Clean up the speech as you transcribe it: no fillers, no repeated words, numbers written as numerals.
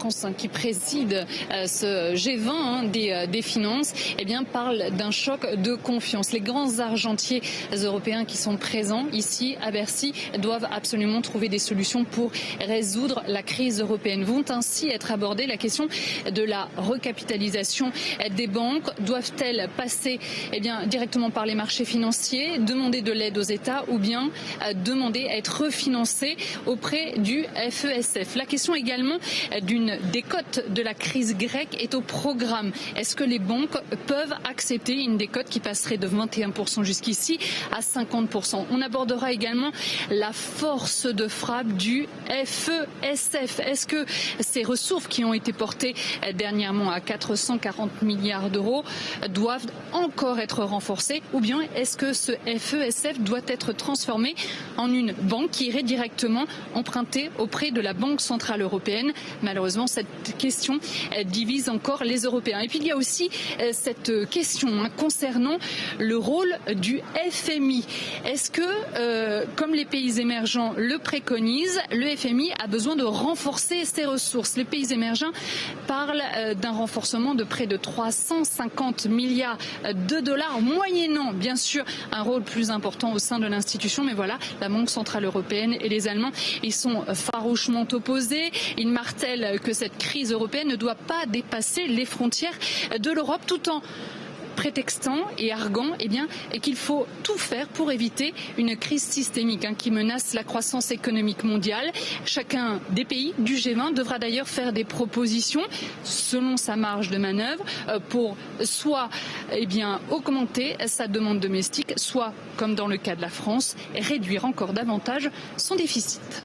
France qui préside ce G20 des finances, parle d'un choc de confiance. Les grands argentiers européens qui sont présents ici à Bercy doivent absolument trouver des solutions pour résoudre la crise européenne. Vont ainsi être abordées la question de la recapitalisation des banques. Doivent-elles passer directement par les marchés financiers, demander de l'aide aux États ou bien demander à être refinancées auprès du FESF? La question également d'une décote de la crise grecque est au programme. Est-ce que les banques peuvent accepter une décote qui passerait de 21% jusqu'ici à 50%? On abordera également la force de frappe du FESF. Est-ce que ces ressources qui ont été portées dernièrement à 440 milliards d'euros doivent encore être renforcées ou bien est-ce que ce FESF doit être transformé en une banque qui irait directement emprunter auprès de la Banque Centrale Européenne? Malheureusement, cette question divise encore les Européens. Et puis il y a aussi cette question concernant le rôle du FMI. Est-ce que, comme les pays émergents le préconisent, le FMI a besoin de renforcer ses ressources? Les pays émergents parlent d'un renforcement de près de 350 milliards de dollars, moyennant bien sûr un rôle plus important au sein de l'institution. Mais voilà, la Banque Centrale Européenne et les Allemands, ils sont farouchement opposés. Ils martèlent que cette crise européenne ne doit pas dépasser les frontières de l'Europe, tout en prétextant et arguant et qu'il faut tout faire pour éviter une crise systémique qui menace la croissance économique mondiale. Chacun des pays du G20 devra d'ailleurs faire des propositions selon sa marge de manœuvre pour soit augmenter sa demande domestique, soit, comme dans le cas de la France, réduire encore davantage son déficit.